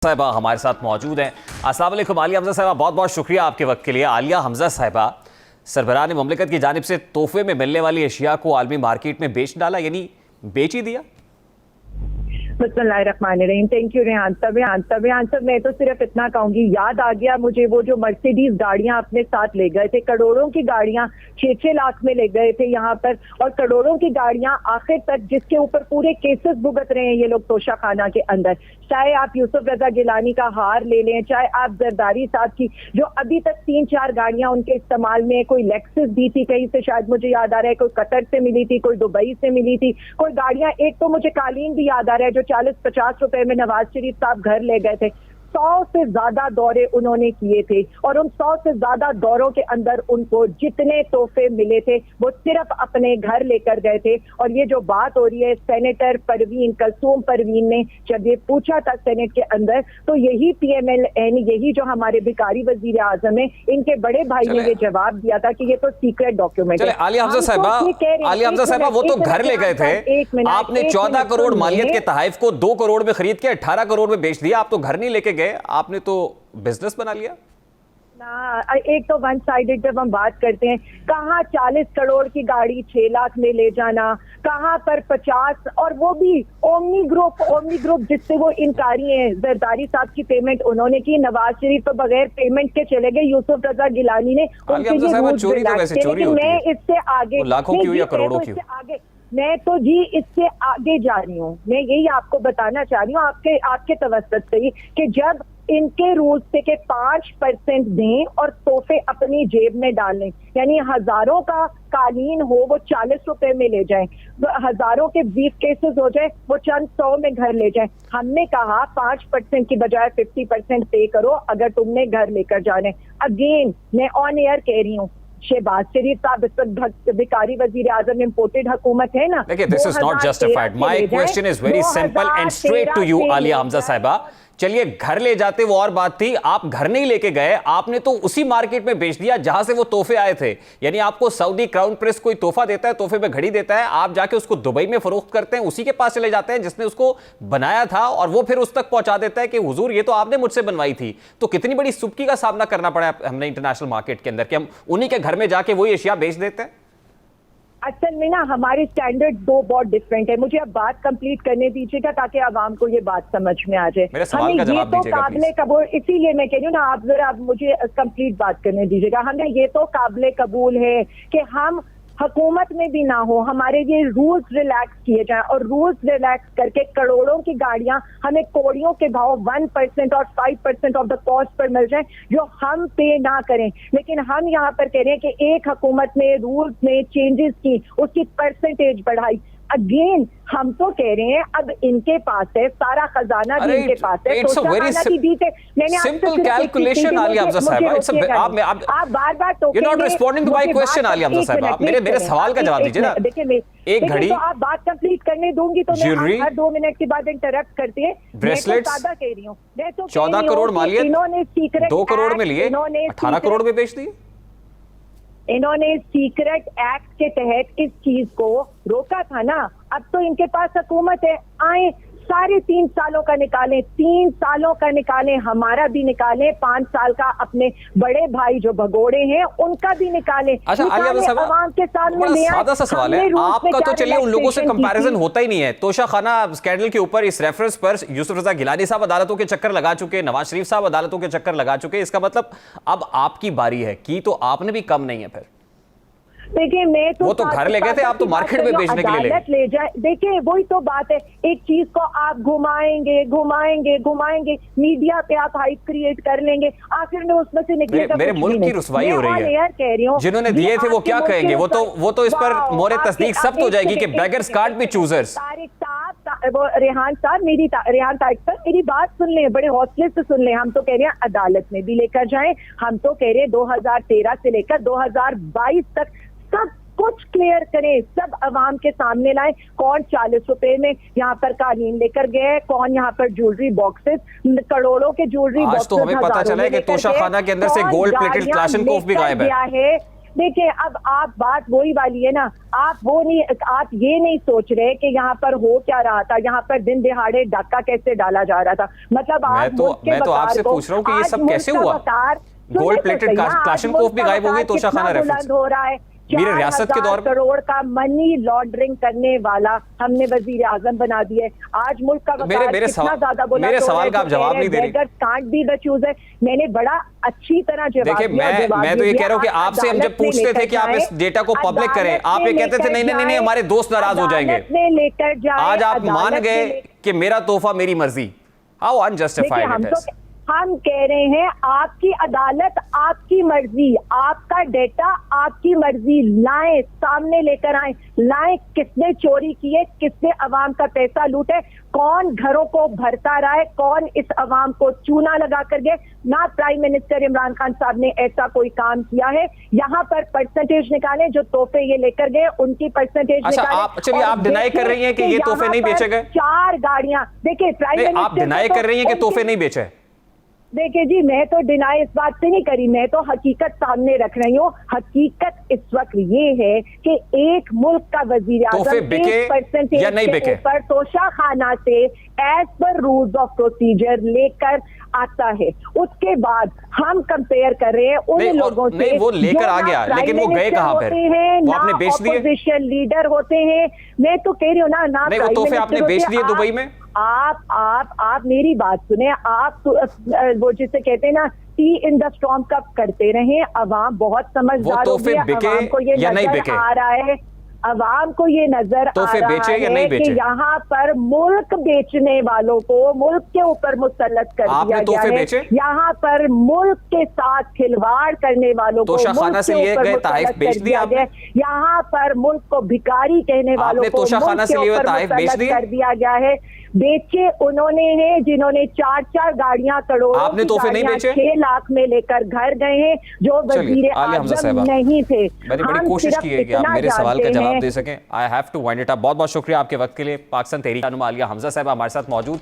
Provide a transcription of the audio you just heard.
साहिबा हमारे साथ मौजूद हैं। अस्सलाम वालेकुम आलिया हमजा साहिबा, बहुत बहुत शुक्रिया आपके वक्त के लिए। आलिया हमजा साहिबा, सरबराह ने ममलिकत की जानिब से तोहफे में मिलने वाली अशिया को आलमी मार्केट में बेच डाला, यानी बेच ही दिया। बिस्मिल्लाहिर्रहमानिर्रहीम। थैंक यू रेहान साहब। मैं तो सिर्फ इतना कहूंगी, याद आ गया मुझे वो जो मर्सिडीज गाड़ियां अपने साथ ले गए थे, करोड़ों की गाड़ियां 6-6 लाख में ले गए थे यहाँ पर, और करोड़ों की गाड़ियां आखिर तक जिसके ऊपर पूरे केसेस भुगत रहे हैं ये लोग तोशा खाना के अंदर। चाहे आप यूसुफ रजा गिलानी का हार ले लें, चाहे आप जरदारी साहब की जो अभी तक 3-4 गाड़ियां उनके इस्तेमाल में, कोई लेक्सस दी थी कहीं से, शायद मुझे याद आ रहा है कोई कतर से मिली थी, कोई दुबई से मिली थी, कोई गाड़ियां, एक तो मुझे कालीन भी याद आ रहा है जो 40-50 रुपए में नवाज शरीफ साहब घर ले गए थे। 100 से ज्यादा दौरे उन्होंने किए थे, और उन 100 से ज्यादा दौरों के अंदर उनको जितने तोहफे मिले थे वो सिर्फ अपने घर लेकर गए थे। और ये जो बात हो रही है, सेनेटर परवीन, कलसूम परवीन ने जब ये पूछा था सेनेट के अंदर, तो यही PMLN, यही जो हमारे भिखारी वजीर आजम है, इनके बड़े भाई ने ये जवाब दिया था कि ये तो सीक्रेट डॉक्यूमेंट है। आलिया हमजा साहिबा वो तो घर ले गए थे, आपने 14 करोड़ मालियत के तहफ़ को 2 करोड़ में खरीद के 18 करोड़ में बेच दिया। आप तो घर नहीं लेके गए, आपने तो बिजनेस बना लिया ना। एक तो वन साइडेड जब हम बात करते हैं, कहाँ 40 करोड़ की गाड़ी 6 लाख में ले जाना, कहाँ पर 50, और वो भी ओमनी ग्रुप जिससे वो इनकारी है। जरदारी साहब की पेमेंट उन्होंने की, नवाज शरीफ तो बगैर पेमेंट के चले गए, यूसुफ रजा गिलानी ने उनके लिए। मैं इससे आगे लाखों की या करोड़ों की आगे, मैं तो जी इससे आगे जा रही हूँ। मैं यही आपको बताना चाह रही हूँ आपके तवज्जुह से ही, कि जब इनके रूल्स से के 5% दें और तोहफे अपनी जेब में डालें, यानी हजारों का कालीन हो वो 40 रुपए में ले जाएं, हजारों के ब्रीफ केसेस हो जाए वो चंद 100 में घर ले जाएं। हमने कहा 5% की बजाय 50% पे करो अगर तुमने घर लेकर जाने। अगेन मैं ऑन एयर कह रही हूँ, शहबाज शरीफ साहब इस वक्त भिखारी वजीर आजम, इम्पोर्टेड हुकूमत है ना। देखिए, this is not justified. My question is very simple and straight to you Aliya Hamza Sahiba. चलिए, घर ले जाते वो और बात थी, आप घर नहीं लेके गए, आपने तो उसी मार्केट में बेच दिया जहां से वो तोहफे आए थे। यानी आपको सऊदी क्राउन प्रिंस कोई तोहफा देता है, तोहफे में घड़ी देता है, आप जाके उसको दुबई में फरोख्त करते हैं, उसी के पास चले जाते हैं जिसने उसको बनाया था, और वो फिर उस तक पहुंचा देता है कि हुजूर ये तो आपने मुझसे बनवाई थी। तो कितनी बड़ी सुबकी का सामना करना पड़ा हमने इंटरनेशनल मार्केट के अंदर कि हम उन्हीं के घर में जाके वही अशिया बेच देते हैं। असल में ना हमारे स्टैंडर्ड दो बहुत डिफरेंट है। मुझे अब बात कंप्लीट करने दीजिएगा ताकि आवाम को ये बात समझ में आ जाए। हमें ये तो काबिले कबूल, इसीलिए मैं कह रही हूँ ना, आप जरा मुझे कंप्लीट बात करने दीजिएगा। हमें ये तो काबिले कबूल है कि हम हुकूमत में भी ना हो, हमारे ये रूल्स रिलैक्स किए जाएं, और रूल्स रिलैक्स करके करोड़ों की गाड़ियां हमें कोड़ियों के भाव 1% और 5% ऑफ द कॉस्ट पर मिल जाएं, जो हम पे ना करें। लेकिन हम यहाँ पर कह रहे हैं कि एक हुकूमत ने रूल्स में चेंजेस की, उसकी परसेंटेज बढ़ाई। अगेन हम तो कह रहे हैं अब इनके पास है सारा खजाना, भी इनके पास है। सिंपल कैलकुलेशन आलिया हमजा साहिबा, आप बार-बार you not responding to my question Aliya Hamza Sahiba. आप मेरे सवाल का जवाब दीजिए ना। देखिए, एक घड़ी, तो आप बात कंप्लीट करने दूंगी तो मैं हर 2 मिनट के बाद इंटरप्ट करती है। ब्रेसलेट्स, मैं तो कह रही हूँ, 14 करोड़ मालियत, इन्होंने 2 करोड़ में लिए, 18 करोड़ में बेच दिए। इन्होंने सीक्रेट एक्ट के तहत इस चीज को रोका था ना। अब तो इनके पास हुकूमत है, आए सारे 3 सालों का निकालें, 3 सालों का निकालें, हमारा भी निकालें, 5 साल का अपने बड़े भाई जो भगोड़े हैं उनका भी निकालें। अच्छा आवाम के सामने सादा सा सवाल है आपका, तो चलिए उन लोगों से कंपैरिजन होता ही नहीं है। तोशा खाना स्कैंडल के ऊपर इस रेफरेंस पर यूसुफ रजा गिलानी साहब अदालतों के चक्कर लगा चुके, नवाज शरीफ साहब अदालतों के चक्कर लगा चुके, इसका मतलब अब आपकी बारी है की, तो आपने भी कम नहीं है फिर। देखिए, मैं तो वो तो घर ले गए थे, आप तो मार्केट में बेचने के लिए ले जाए। देखिए, वही तो बात है, एक चीज को आप घुमाएंगे, मीडिया पे आप हाइप क्रिएट कर लेंगे, आखिर में उसमें से निकलेगा। मेरे मुल्क की रुसवाई हो रही है, कह रही हूँ जिन्होंने दिए थे वो क्या कहेंगे, वो तो इस पर मोहरे तस्दीक सब हो जाएगी कि beggars can't be choosers. Rehan साहब मेरी बात सुन ले, बड़े हौसले से सुन ले। हम तो कह रहे हैं अदालत में भी लेकर जाएं, हम तो कह रहे हैं 2013 से लेकर 2022 तक सब कुछ क्लियर करें, सब अवाम के सामने लाएं। कौन 40 रुपए में यहाँ पर कालीन लेकर गए, कौन यहाँ पर ज्वेलरी बॉक्सेस, करोड़ों के ज्वेलरी बॉक्सेस, तो हमें पता चला है कि तोशा खाना के अंदर से गोल्ड प्लेटेड क्लाशनकोफ भी गायब है। देखिए अब आप बात वही वाली है ना, आप ये नहीं सोच रहे कि यहाँ पर हो क्या रहा था, यहाँ पर दिन दिहाड़े डाका कैसे डाला जा रहा था। मतलब मैं तो आपसे पूछ रहा हूँ कि ये सब कैसे हुआ? गोल्ड प्लेटेड क्लाशनकोफ भी गायब हो गई तोशा खाना रेफरेंस हो रहा है। मेरे रियासत के दौर में करोड़ का मनी लॉन्ड्रिंग करने वाला हमने वजीर आजम बना दिया है। आज मुल्क का मेरे सवाल का आप जवाब नहीं दे रहे। Can't be the chooser. मैंने बड़ा अच्छी तरह जवाब देखिए मैं तो ये कह रहा हूँ कि आपसे हम जब पूछते थे कि आप इस डेटा को पब्लिक करें, आप ये कहते थे नहीं हमारे दोस्त नाराज हो जाएंगे। आज आप मान गए कि मेरा तोहफा मेरी मर्जी। How unjustified it is. हम कह रहे हैं आपकी अदालत आपकी मर्जी, आपका डेटा आपकी मर्जी, लाएं, सामने लेकर आए, लाएं किसने चोरी किए, किसने अवाम का पैसा लूटे, कौन घरों को भरता रहा है, कौन इस अवाम को चूना लगा कर गए। ना प्राइम मिनिस्टर इमरान खान साहब ने ऐसा कोई काम किया है। यहाँ पर परसेंटेज निकालें, जो तोहफे ये लेकर गए उनकी परसेंटेज निकालें। चलिए आप डिनाई कर रही हैं कि ये तोहफे नहीं बेचे गए? 4 गाड़ियां देखिए प्राइम मिनिस्टर, आप डिनाई कर रही हैं कि तोहफे नहीं बेचे? देखिए जी, मैं तो डिनाई इस बात से नहीं करी, मैं तो हकीकत सामने रख रही हूँ। हकीकत इस वक्त ये है कि एक मुल्क का वजीर आजम 1% के ऊपर तोशा खाना से as per rules of procedure लेकर आता है। उसके बाद हम कंपेयर कर रहे हैं उन लोगों से वो लेकर आ गया, लेकिन वो गए कहां पर? वो आपने बेच दिए? अपोजिशन लीडर होते हैं। मैं तो कह रही हूँ ना नहीं, वो तोहफे आपने बेच दिए दुबई में। आप मेरी बात सुने। आप वो जिसे कहते हैं ना टी इन द स्टॉर्म कब करते रहे। अवाम बहुत समझदार हो गई, अवाम को ये नजर आ रहा है, अवाम को ये नजर आ रहा है कि यहाँ पर मुल्क बेचने वालों को मुल्क के ऊपर मुसल्लत कर दिया गया है। यहाँ पर मुल्क के साथ खिलवाड़ करने वालों को तोशाखाना से लिए गए तहफ बेच दिया आपने। यहाँ पर मुल्क को भिखारी कहने वालों को तोशाखाना से लिए तहफ बेच दिया कर दिया गया है। बेचे उन्होंने हैं जिन्होंने 4 गाड़ियां करोड़ों आपने तोहफे नहीं बेचे? 6 लाख में लेकर घर गए हैं, जो वजीर आजम नहीं थे। मैंने बड़ी कोशिश की है कि आप मेरे सवाल का जवाब दे सकें। I have to wind it up. बहुत बहुत शुक्रिया आपके वक्त के लिए। पाकिस्तान तहरीक रहनुमा आलिया हमजा साहिबा हमारे साथ मौजूद थी।